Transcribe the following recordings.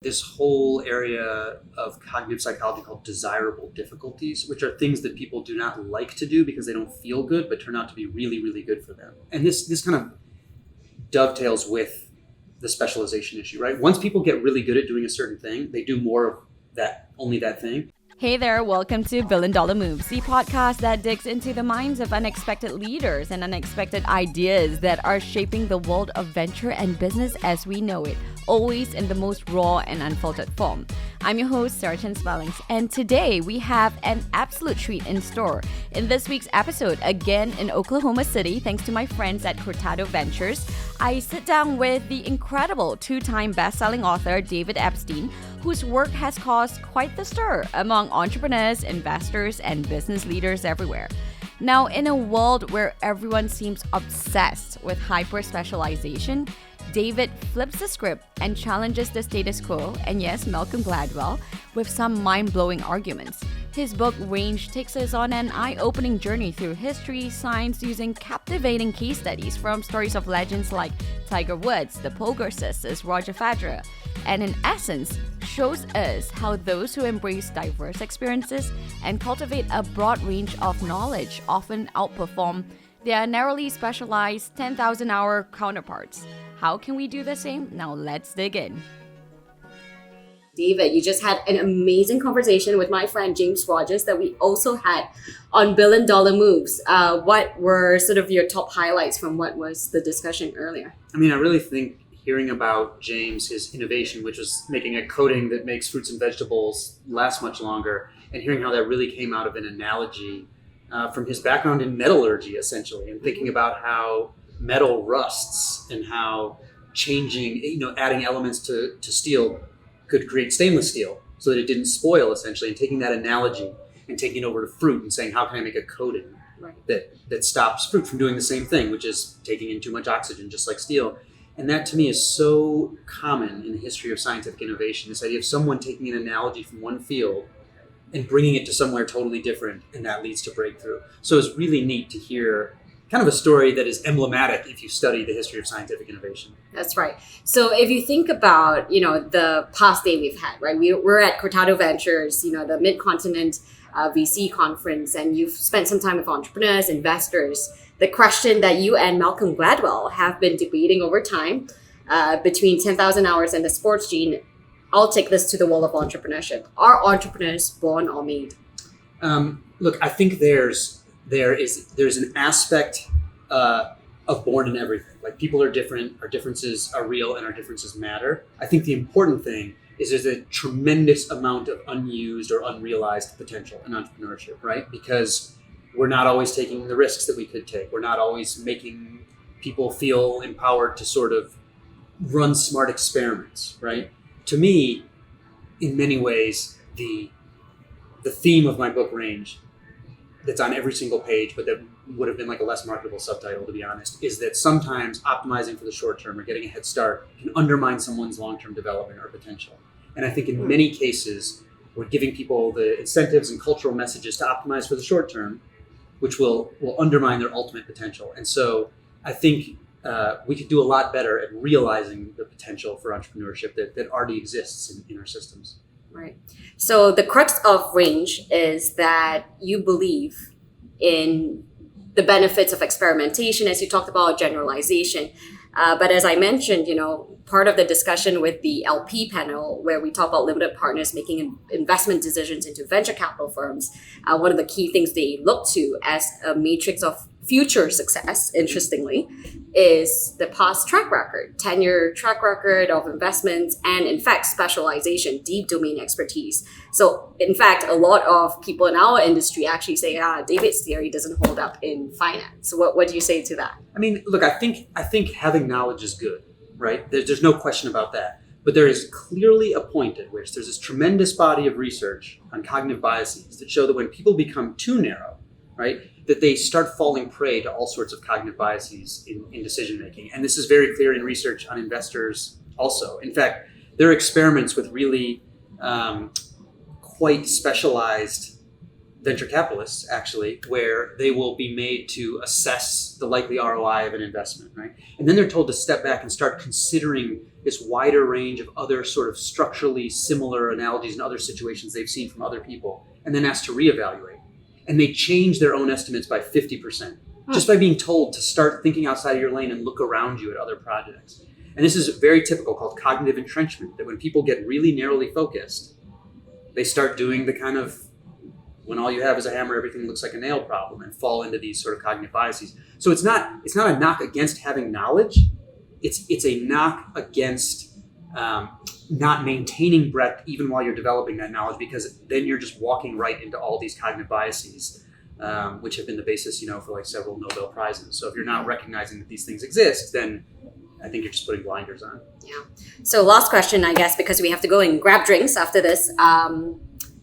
this whole area of cognitive psychology called desirable difficulties, which are things that people do not like to do because they don't feel good, but turn out to be really, really good for them. And this kind of dovetails with the specialization issue, right? Once people get really good at doing a certain thing, they do more of that, only that thing. Hey there, welcome to Billion Dollar Moves, the podcast that digs into the minds of unexpected leaders and unexpected ideas that are shaping the world of venture and business as we know it, always in the most raw and unfiltered form. I'm your host, Chen-Spellings, and today we have an absolute treat in store. In this week's episode, again in Oklahoma City, thanks to my friends at Cortado Ventures, I sit down with the incredible two-time best-selling author David Epstein, whose work has caused quite the stir among entrepreneurs, investors, and business leaders everywhere. Now, in a world where everyone seems obsessed with hyper-specialization, David flips the script and challenges the status quo, and yes, Malcolm Gladwell, with some mind-blowing arguments. His book, Range, takes us on an eye-opening journey through history, science, using captivating case studies from stories of legends like Tiger Woods, the Polgar sisters, Roger Federer, and in essence, shows us how those who embrace diverse experiences and cultivate a broad range of knowledge often outperform their narrowly specialized 10,000-hour counterparts. How can we do the same? Now let's dig in. David, you just had an amazing conversation with my friend James Rogers that we also had on Billion Dollar Moves. What were sort of your top highlights from what was the discussion earlier? I mean, I really think hearing about James, his innovation, which was making a coating that makes fruits and vegetables last much longer, and hearing how that really came out of an analogy from his background in metallurgy, essentially, and thinking about how metal rusts and how changing, adding elements to steel could create stainless steel so that it didn't spoil, essentially, and taking that analogy and taking it over to fruit and saying, how can I make a coating that stops fruit from doing the same thing, which is taking in too much oxygen, just like steel. And that to me is so common in the history of scientific innovation, this idea of someone taking an analogy from one field and bringing it to somewhere totally different, and that leads to breakthrough. So it's really neat to hear kind of a story that is emblematic if you study the history of scientific innovation. That's right. So if you think about, the past day we've had, right? We're at Cortado Ventures, the Mid-Continent VC conference, and you've spent some time with entrepreneurs, investors. The question that you and Malcolm Gladwell have been debating over time between 10,000 hours and the sports gene, I'll take this to the world of entrepreneurship. Are entrepreneurs born or made? Look, I think there's an aspect of born in everything. Like, people are different, our differences are real, and our differences matter. I think the important thing is there's a tremendous amount of unused or unrealized potential in entrepreneurship, right? Because we're not always taking the risks that we could take. We're not always making people feel empowered to sort of run smart experiments, right? To me, in many ways, the theme of my book, Range, that's on every single page, but that would have been like a less marketable subtitle, to be honest, is that sometimes optimizing for the short term or getting a head start can undermine someone's long-term development or potential. And I think in many cases, we're giving people the incentives and cultural messages to optimize for the short term, which will undermine their ultimate potential. And so I think we could do a lot better at realizing the potential for entrepreneurship that already exists in our systems. Right. So the crux of Range is that you believe in the benefits of experimentation, as you talked about, generalization. But as I mentioned, part of the discussion with the LP panel, where we talk about limited partners making investment decisions into venture capital firms, one of the key things they look to as a matrix of future success, interestingly, is the past track record, 10-year track record of investments, and in fact, specialization, deep domain expertise. So in fact, a lot of people in our industry actually say, David's theory doesn't hold up in finance. So what do you say to that? I mean, look, I think having knowledge is good, right? There's no question about that. But there is clearly a point at which there's this tremendous body of research on cognitive biases that show that when people become too narrow, right, that they start falling prey to all sorts of cognitive biases in decision-making. And this is very clear in research on investors also. In fact, there are experiments with really quite specialized venture capitalists, actually, where they will be made to assess the likely ROI of an investment, right? And then they're told to step back and start considering this wider range of other sort of structurally similar analogies and other situations they've seen from other people, and then asked to reevaluate. And they change their own estimates by 50%, just by being told to start thinking outside of your lane and look around you at other projects. And this is very typical, called cognitive entrenchment, that when people get really narrowly focused, they start doing the kind of, when all you have is a hammer, everything looks like a nail problem, and fall into these sort of cognitive biases. So it's not a knock against having knowledge. It's a knock against not maintaining breadth even while you're developing that knowledge, because then you're just walking right into all these cognitive biases, which have been the basis, for like several Nobel Prizes. So if you're not recognizing that these things exist, then I think you're just putting blinders on. Yeah. So last question, I guess, because we have to go and grab drinks after this.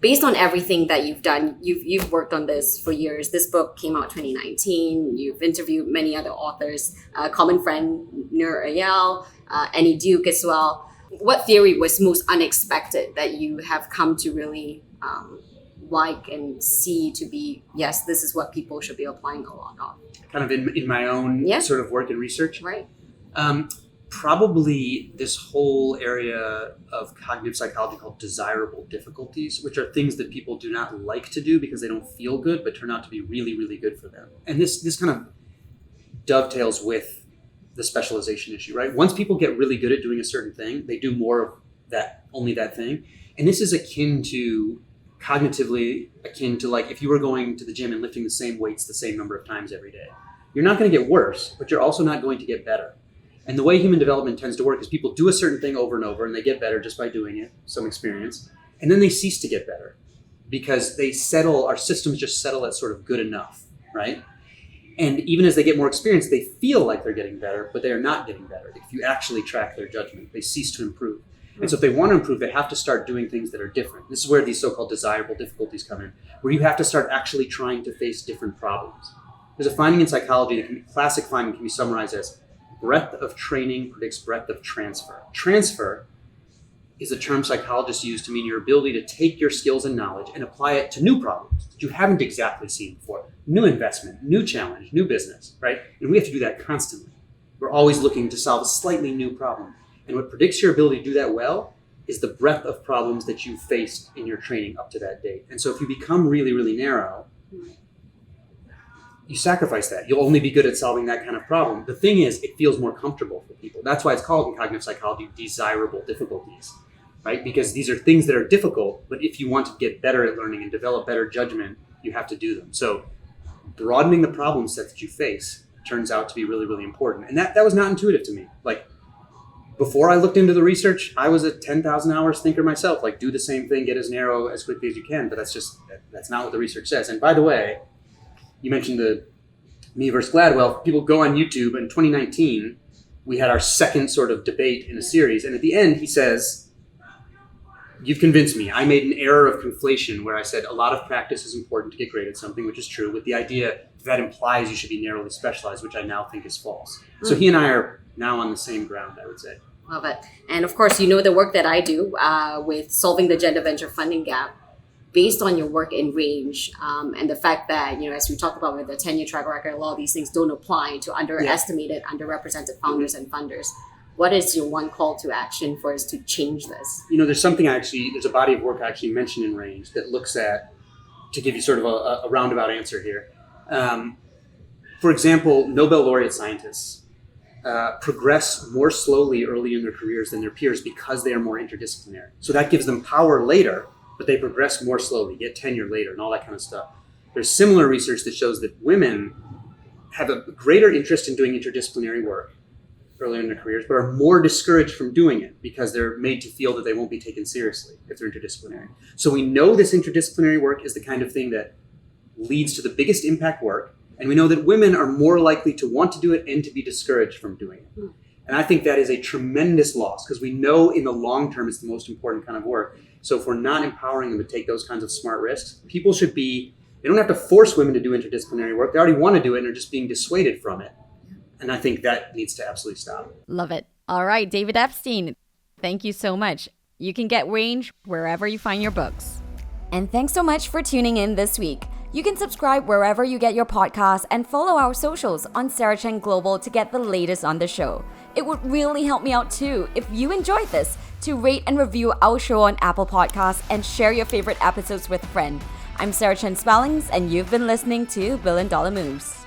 Based on everything that you've done, you've worked on this for years. This book came out 2019. You've interviewed many other authors, common friend Nur Ayal, Annie Duke as well. What theory was most unexpected that you have come to really like and see to be, yes, this is what people should be applying a lot of? Kind of in my own sort of work and research? Right. Probably this whole area of cognitive psychology called desirable difficulties, which are things that people do not like to do because they don't feel good, but turn out to be really, really good for them. And this kind of dovetails with the specialization issue, right? Once people get really good at doing a certain thing, they do more of that, only that thing. And this is cognitively akin to like if you were going to the gym and lifting the same weights the same number of times every day. You're not going to get worse, but you're also not going to get better. And the way human development tends to work is people do a certain thing over and over, and they get better just by doing it, some experience, and then they cease to get better because our systems just settle at sort of good enough, right? And even as they get more experience, they feel like they're getting better, but they are not getting better. If you actually track their judgment, they cease to improve. And so if they want to improve, they have to start doing things that are different. This is where these so-called desirable difficulties come in, where you have to start actually trying to face different problems. There's a finding in psychology, classic finding can be summarized as breadth of training predicts breadth of transfer. Transfer is a term psychologists use to mean your ability to take your skills and knowledge and apply it to new problems that you haven't exactly seen before. New investment, new challenge, new business, right? And we have to do that constantly. We're always looking to solve a slightly new problem. And what predicts your ability to do that well is the breadth of problems that you've faced in your training up to that date. And so if you become really, really narrow, you sacrifice that. You'll only be good at solving that kind of problem. The thing is, it feels more comfortable for people. That's why it's called in cognitive psychology desirable difficulties, right? Because these are things that are difficult, but if you want to get better at learning and develop better judgment, you have to do them. So broadening the problem set that you face turns out to be really, really important. And that was not intuitive to me. Like before I looked into the research, I was a 10,000 hours thinker myself, like do the same thing, get as narrow as quickly as you can. But that's not what the research says. And by the way, you mentioned the me versus Gladwell. People go on YouTube. In 2019, we had our second sort of debate in a series. And at the end, he says, you've convinced me. I made an error of conflation where I said a lot of practice is important to get great at something, which is true, with the idea that implies you should be narrowly specialized, which I now think is false. So he and I are now on the same ground, I would say. Love it. And of course, the work that I do with solving the gender venture funding gap. Based on your work in range and the fact that, as we talked about with the 10-year track record, a lot of these things don't apply to underestimated, underrepresented founders and funders. What is your one call to action for us to change this? There's a body of work I actually mentioned in range that looks at, to give you sort of a roundabout answer here. For example, Nobel laureate scientists progress more slowly early in their careers than their peers because they are more interdisciplinary. So that gives them power later, but they progress more slowly, get tenure later, and all that kind of stuff. There's similar research that shows that women have a greater interest in doing interdisciplinary work earlier in their careers, but are more discouraged from doing it because they're made to feel that they won't be taken seriously if they're interdisciplinary. So we know this interdisciplinary work is the kind of thing that leads to the biggest impact work, and we know that women are more likely to want to do it and to be discouraged from doing it. And I think that is a tremendous loss because we know in the long term it's the most important kind of work. So if we're not empowering them to take those kinds of smart risks, people they don't have to force women to do interdisciplinary work. They already want to do it and are just being dissuaded from it. And I think that needs to absolutely stop. Love it. All right, David Epstein, thank you so much. You can get Range wherever you find your books. And thanks so much for tuning in this week. You can subscribe wherever you get your podcasts and follow our socials on Sarah Chen Global to get the latest on the show. It would really help me out too if you enjoyed this to rate and review our show on Apple Podcasts and share your favorite episodes with a friend. I'm Sarah Chen-Spellings and you've been listening to Billion Dollar Moves.